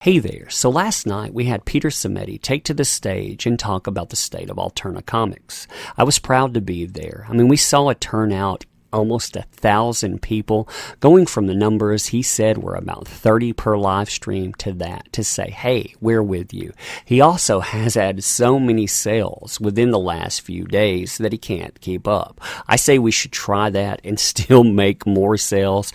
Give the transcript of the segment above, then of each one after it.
Hey there. So last night we had Peter Samedi take to the stage and talk about the state of ALTERNA Comics. I was proud to be there. We saw a turnout almost 1,000 people, going from the numbers he said were about 30 per live stream to that, to say, hey, we're with you. He also has had so many sales within the last few days that he can't keep up. I say we should try that and still make more sales,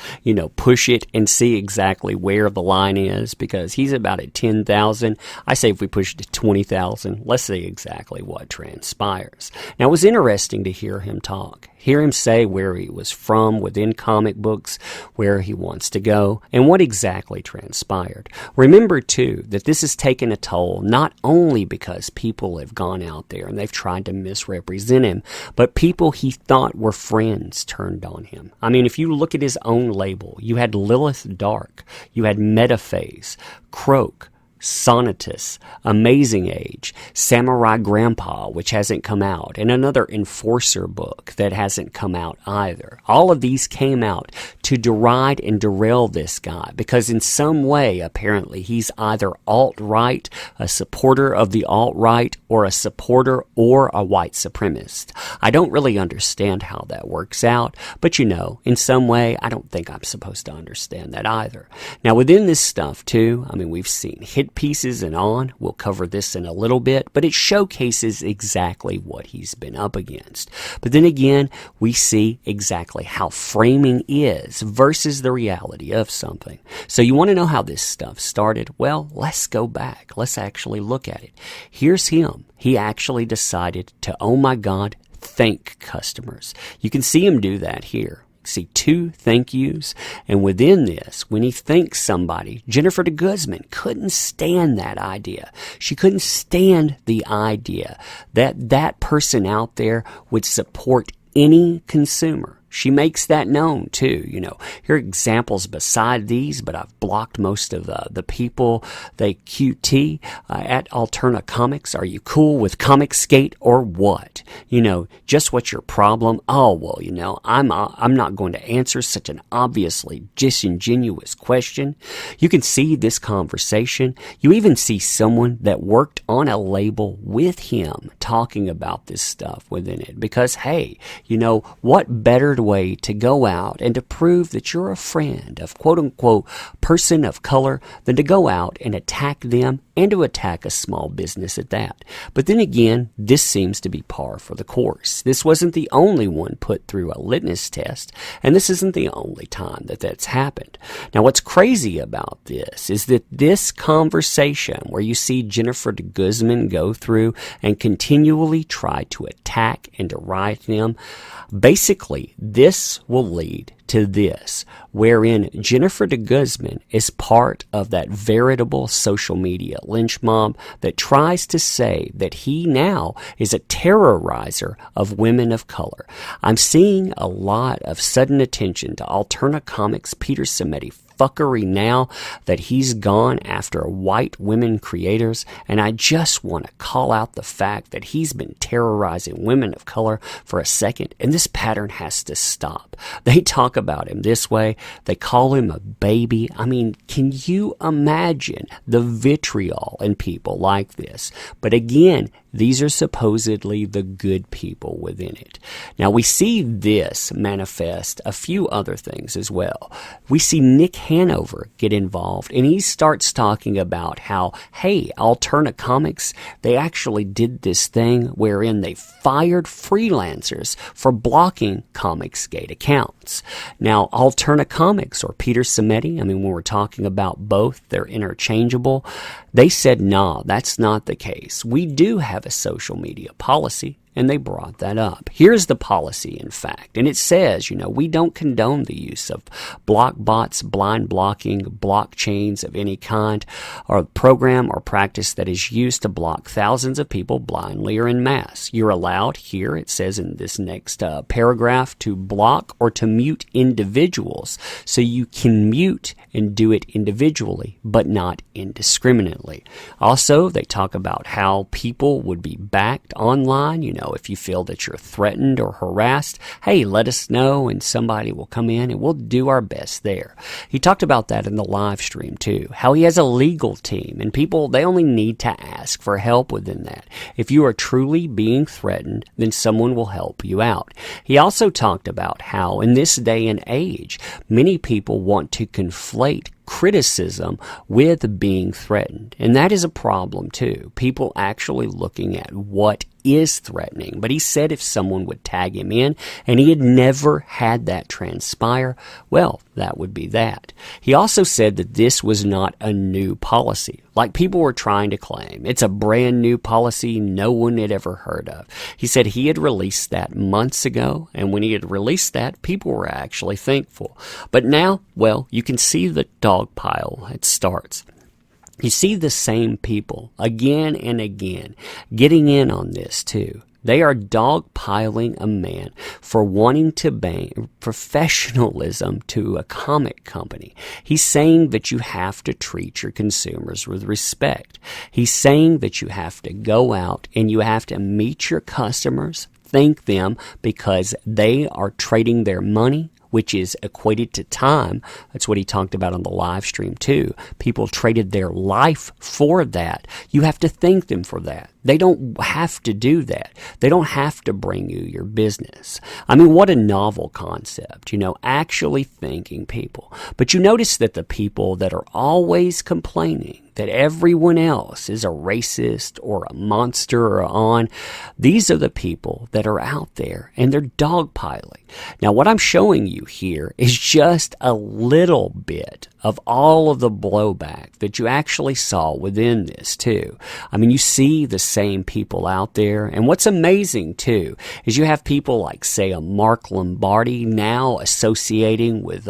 push it and see exactly where the line is, because he's about at 10,000. I say if we push it to 20,000, let's see exactly what transpires. Now, it was interesting to hear him talk. Hear him say where he was from within comic books, where he wants to go, and what exactly transpired. Remember, too, that this has taken a toll not only because people have gone out there and they've tried to misrepresent him, but people he thought were friends turned on him. If you look at his own label, you had Lilith Dark, you had Metaphase, Croak, Sonatus, Amazing Age, Samurai Grandpa, which hasn't come out, and another Enforcer book that hasn't come out either. All of these came out to deride and derail this guy because in some way, apparently, he's either alt-right, a supporter of the alt-right, or a supporter or a white supremacist. I don't really understand how that works out, but in some way, I don't think I'm supposed to understand that either. Now, within this stuff, too, we've seen hit pieces and on. We'll cover this in a little bit, but it showcases exactly what he's been up against. But then again, we see exactly how framing is versus the reality of something. So you want to know how this stuff started? Well, let's go back. Let's actually look at it. Here's him. He actually decided to, oh my God, thank customers. You can see him do that here. See 2 thank yous, and within this, when he thanks somebody, Jennifer de Guzman couldn't stand that idea. She couldn't stand the idea that that person out there would support any consumer. She makes that known, too. Here are examples beside these, but I've blocked most of the people. They QT at ALTERNA Comics. Are you cool with Comicsgate or what? Just what's your problem? Oh, well, I'm not going to answer such an obviously disingenuous question. You can see this conversation. You even see someone that worked on a label with him talking about this stuff within it. Because, hey, what better way to go out and to prove that you're a friend of quote-unquote person of color than to go out and attack them and to attack a small business at that. But then again, this seems to be par for the course. This wasn't the only one put through a litmus test, and this isn't the only time that that's happened. Now, what's crazy about this is that this conversation where you see Jennifer de Guzman go through and continually try to attack and deride them, basically, this will lead to this, wherein Jennifer de Guzman is part of that veritable social media lynch mob that tries to say that he now is a terrorizer of women of color. I'm seeing a lot of sudden attention to ALTERNA Comics' Peter Samedi fuckery now that he's gone after white women creators, and I just want to call out the fact that he's been terrorizing women of color for a second, and this pattern has to stop. They talk about him this way. They call him a baby. Can you imagine the vitriol in people like this? But again, these are supposedly the good people within it. Now, we see this manifest a few other things as well. We see Nick Hanover get involved, and he starts talking about how, hey, ALTERNA Comics, they actually did this thing wherein they fired freelancers for blocking Comicsgate accounts. Now, ALTERNA Comics or Peter Samedi, when we're talking about both, they're interchangeable. They said, nah, that's not the case. We do have a social media policy. And they brought that up. Here's the policy, in fact. And it says, we don't condone the use of block bots, blind blocking, blockchains of any kind, or program or practice that is used to block thousands of people blindly or in mass. You're allowed here, it says in this next paragraph, to block or to mute individuals. So you can mute and do it individually, but not indiscriminately. Also, they talk about how people would be backed online, if you feel that you're threatened or harassed, hey, let us know and somebody will come in and we'll do our best there. He talked about that in the live stream too, how he has a legal team and people, they only need to ask for help within that. If you are truly being threatened, then someone will help you out. He also talked about how in this day and age, many people want to conflate criticism with being threatened. And that is a problem too. People actually looking at what is threatening. But he said if someone would tag him in and he had never had that transpire, well, that would be that. He also said that this was not a new policy, like people were trying to claim. It's a brand new policy no one had ever heard of. He said he had released that months ago, and when he had released that, people were actually thankful. But now, well, you can see the dog pile. It starts. You see the same people again and again getting in on this too. They are dogpiling a man for wanting to bring professionalism to a comic company. He's saying that you have to treat your consumers with respect. He's saying that you have to go out and you have to meet your customers, thank them because they are trading their money, which is equated to time. That's what he talked about on the live stream too. People traded their life for that. You have to thank them for that. They don't have to do that. They don't have to bring you your business. I mean, what a novel concept, actually thanking people. But you notice that the people that are always complaining that everyone else is a racist or a monster or on, these are the people that are out there and they're dogpiling. Now, what I'm showing you here is just a little bit of all of the blowback that you actually saw within this too. I mean, you see the same people out there. And what's amazing too is you have people like, say, a Mark Lombardi now associating with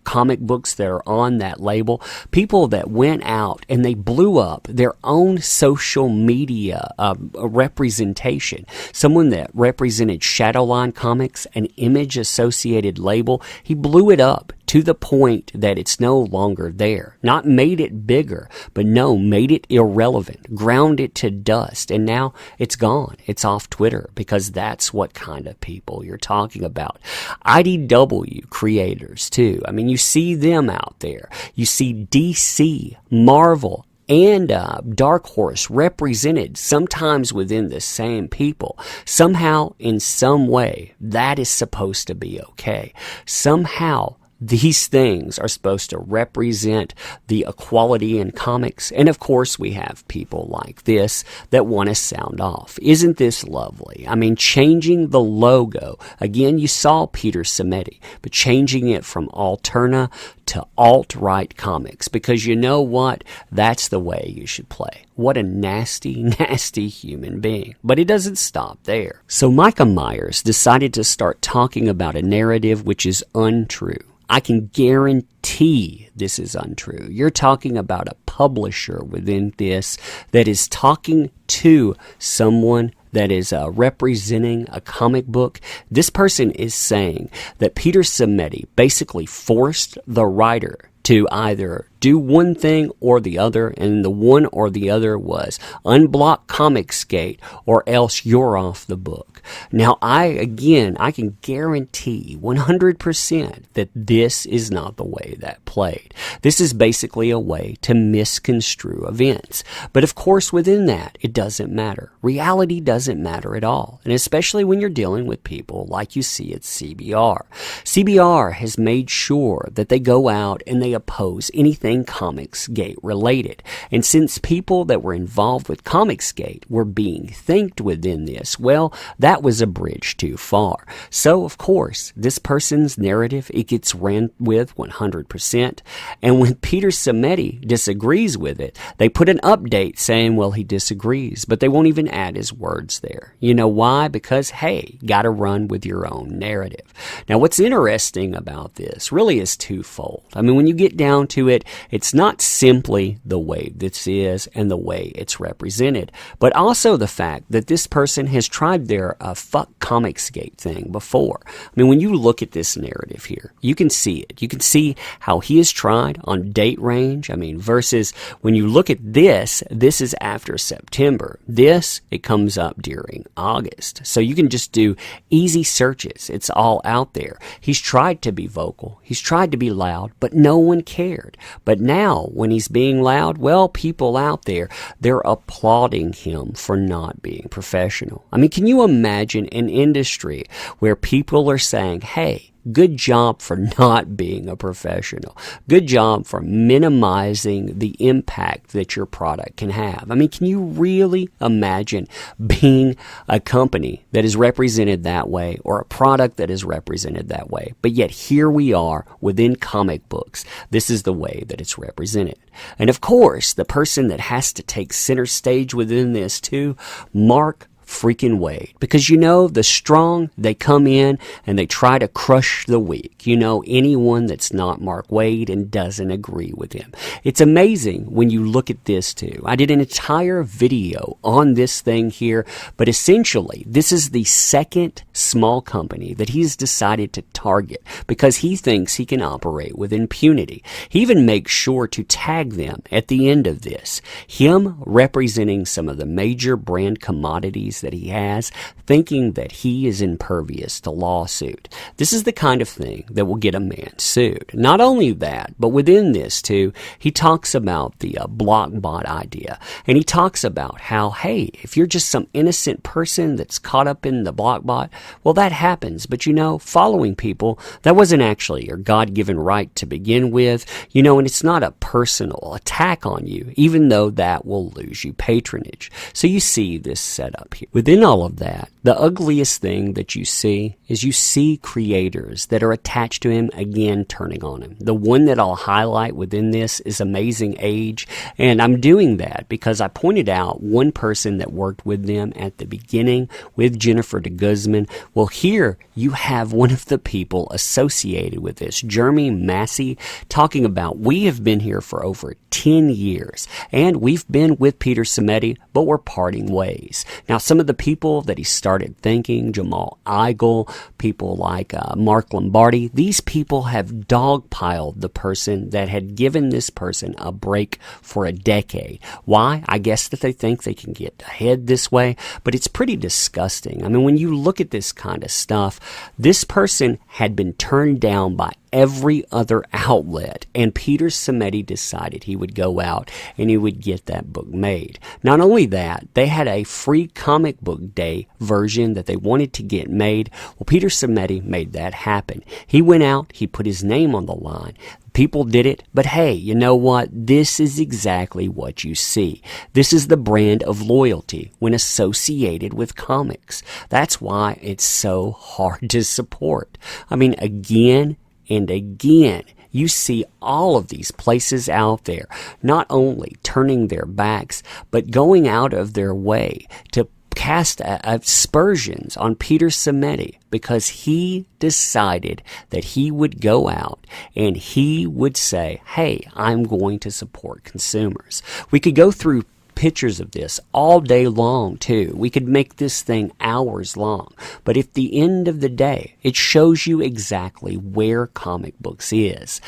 comic books that are on that label, people that went out and they blew up their own social media representation. Someone that represented Shadowline Comics, an image-associated label, he blew it up to the point that it's no longer there. Not made it bigger, but no, made it irrelevant, ground it to dust, and now it's gone. It's off Twitter because that's what kind of people you're talking about. IDW creators too. I mean, you see them out there. You see DC, Marvel, and Dark Horse represented sometimes within the same people. Somehow, in some way, that is supposed to be okay. Somehow, these things are supposed to represent the equality in comics. And of course, we have people like this that want to sound off. Isn't this lovely? I mean, changing the logo. Again, you saw Peter Simeti, but changing it from ALTERNA to alt-right comics. Because you know what? That's the way you should play. What a nasty, nasty human being. But it doesn't stop there. So Micah Myers decided to start talking about a narrative which is untrue. I can guarantee this is untrue. You're talking about a publisher within this that is talking to someone that is representing a comic book. This person is saying that Peter Simeti basically forced the writer to either do one thing or the other, and the one or the other was unblock Comicsgate or else you're off the book. Now, I can guarantee 100% that this is not the way that played. This is basically a way to misconstrue events. But of course, within that, it doesn't matter. Reality doesn't matter at all, and especially when you're dealing with people like you see at CBR. CBR has made sure that they go out and they oppose anything Comicsgate related. And since people that were involved with Comicsgate were being thanked within this, well, that was a bridge too far. So, of course, this person's narrative, it gets ran with 100%. And when Peter Simeti disagrees with it, they put an update saying, well, he disagrees, but they won't even add his words there. You know why? Because, hey, gotta run with your own narrative. Now, what's interesting about this really is twofold. I mean, when you get down to it, It's not simply the way this is and the way it's represented, but also the fact that this person has tried their fuck Comicsgate thing before. I mean, when you look at this narrative here, you can see it. You can see how he has tried on date range. I mean, versus when you look at this is after September. This, it comes up during August. So you can just do easy searches. It's all out there. He's tried to be vocal. He's tried to be loud, but no one cared. But now, when he's being loud, well, people out there, they're applauding him for not being professional. I mean, can you imagine an industry where people are saying, hey, good job for not being a professional. Good job for minimizing the impact that your product can have. I mean, can you really imagine being a company that is represented that way or a product that is represented that way? But yet here we are within comic books. This is the way that it's represented. And of course, the person that has to take center stage within this too, Mark freaking Wade. Because the strong, they come in and they try to crush the weak. Anyone that's not Mark Wade and doesn't agree with him. It's amazing when you look at this too. I did an entire video on this thing here, but essentially this is the second small company that he's decided to target because he thinks he can operate with impunity. He even makes sure to tag them at the end of this. Him representing some of the major brand commodities that he has, thinking that he is impervious to lawsuit. This is the kind of thing that will get a man sued. Not only that, but within this too, he talks about the block bot idea. And he talks about how, hey, if you're just some innocent person that's caught up in the block bot, well, that happens. But following people, that wasn't actually your God-given right to begin with, and it's not a personal attack on you, even though that will lose you patronage. So you see this setup here. Within all of that, the ugliest thing that you see is you see creators that are attached to him again turning on him. The one that I'll highlight within this is Amazing Age, and I'm doing that because I pointed out one person that worked with them at the beginning with Jennifer de Guzman. Well, here you have one of the people associated with this, Jeremy Massey, talking about, we have been here for over 10 years, and we've been with Peter Simeti, but we're parting ways. Now, some of the people that he started thinking, Jamal Igle, people like Mark Lombardi, these people have dogpiled the person that had given this person a break for a decade. Why? I guess that they think they can get ahead this way, but it's pretty disgusting. I mean, when you look at this kind of stuff, this person had been turned down by every other outlet, and Peter Simeti decided he would go out and he would get that book made. Not only that, they had a free comic book day version that they wanted to get made. Well, Peter Simeti made that happen. He went out, he put his name on the line. People did it, but hey, you know what? This is exactly what you see. This is the brand of loyalty when associated with comics. That's why it's so hard to support. I mean, again and again, you see all of these places out there not only turning their backs, but going out of their way to cast aspersions on Peter Simeti because he decided that he would go out and he would say, hey, I'm going to support consumers. We could go through pictures of this all day long too. We could make this thing hours long. But at the end of the day, it shows you exactly where comic books is.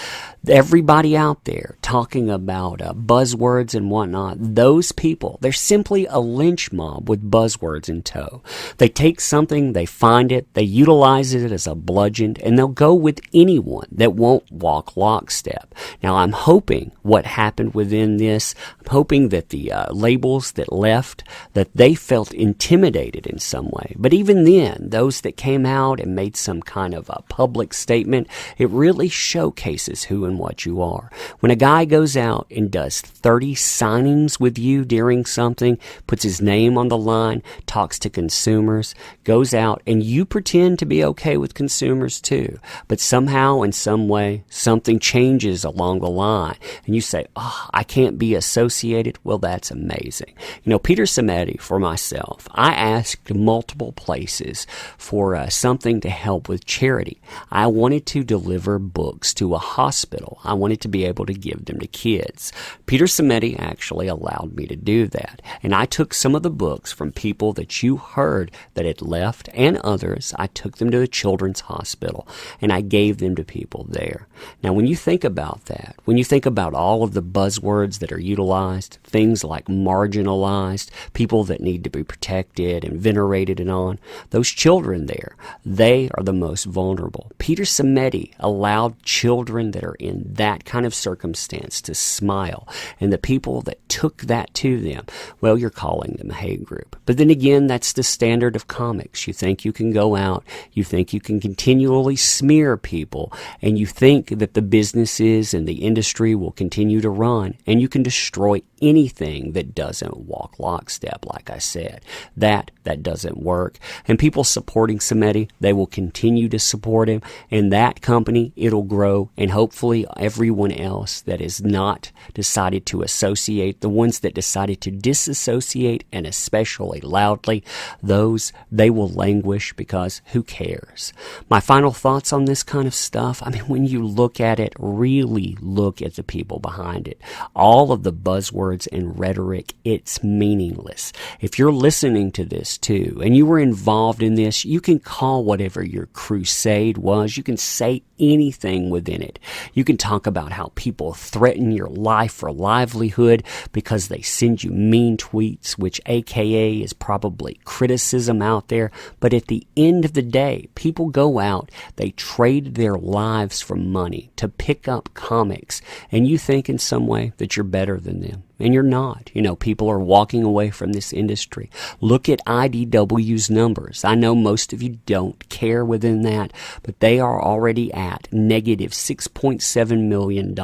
Everybody out there talking about buzzwords and whatnot, those people, they're simply a lynch mob with buzzwords in tow. They take something, they find it, they utilize it as a bludgeon, and they'll go with anyone that won't walk lockstep. Now, I'm hoping what happened within this, I'm hoping that the labels that left, that they felt intimidated in some way. But even then, those that came out and made some kind of a public statement, it really showcases who and what you are. When a guy goes out and does 30 signings with you during something, puts his name on the line, talks to consumers, goes out, and you pretend to be okay with consumers too, but somehow in some way, something changes along the line, and you say, oh, I can't be associated. Well, that's a amazing. Peter Samedi, for myself, I asked multiple places for something to help with charity. I wanted to deliver books to a hospital. I wanted to be able to give them to kids. Peter Samedi actually allowed me to do that. And I took some of the books from people that you heard that had left and others. I took them to a children's hospital and I gave them to people there. Now, when you think about that, when you think about all of the buzzwords that are utilized, things like marginalized, people that need to be protected and venerated and on, those children there, they are the most vulnerable. Peter Samedi allowed children that are in that kind of circumstance to smile, and the people that took that to them, well, you're calling them a hate group. But then again, that's the standard of comics. You think you can go out, you think you can continually smear people, and you think that the businesses and the industry will continue to run, and you can destroy anything that doesn't walk lockstep, like I said. That doesn't work. And people supporting Samedi, they will continue to support him, and that company, it'll grow, and hopefully everyone else that has not decided to associate, the ones that decided to disassociate, and especially loudly, those, they will languish, because who cares? My final thoughts on this kind of stuff, when you look at it, really look at the people behind it. All of the buzzwords and rhetoric, it's meaningless. If you're listening to this too, and you were involved in this, you can call whatever your crusade was. You can say anything within it. You can talk about how people threaten your life or livelihood because they send you mean tweets, which AKA is probably criticism out there. But at the end of the day, people go out, they trade their lives for money to pick up comics, and you think in some way that you're better than them. And you're not. People are walking away from this industry. Look at IDW's numbers. I know most of you don't care within that, but they are already at negative $6.7 million.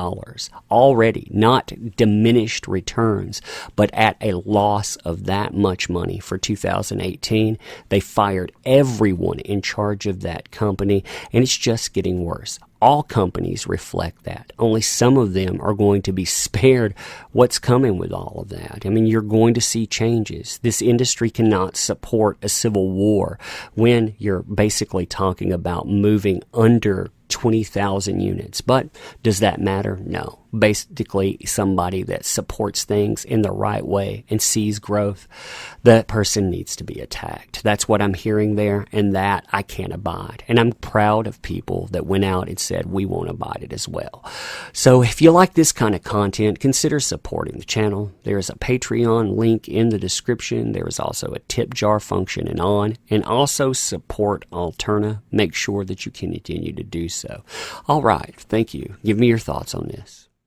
Already, not diminished returns, but at a loss of that much money for 2018. They fired everyone in charge of that company, and it's just getting worse. All companies reflect that. Only some of them are going to be spared what's coming with all of that. You're going to see changes. This industry cannot support a civil war when you're basically talking about moving under 20,000 units. But does that matter? No. Basically, somebody that supports things in the right way and sees growth, that person needs to be attacked. That's what I'm hearing there, and that I can't abide. And I'm proud of people that went out and said, we won't abide it as well. So if you like this kind of content, consider supporting the channel. There is a Patreon link in the description. There is also a tip jar function and also support ALTERNA. Make sure that you continue to do so. All right. Thank you. Give me your thoughts on this.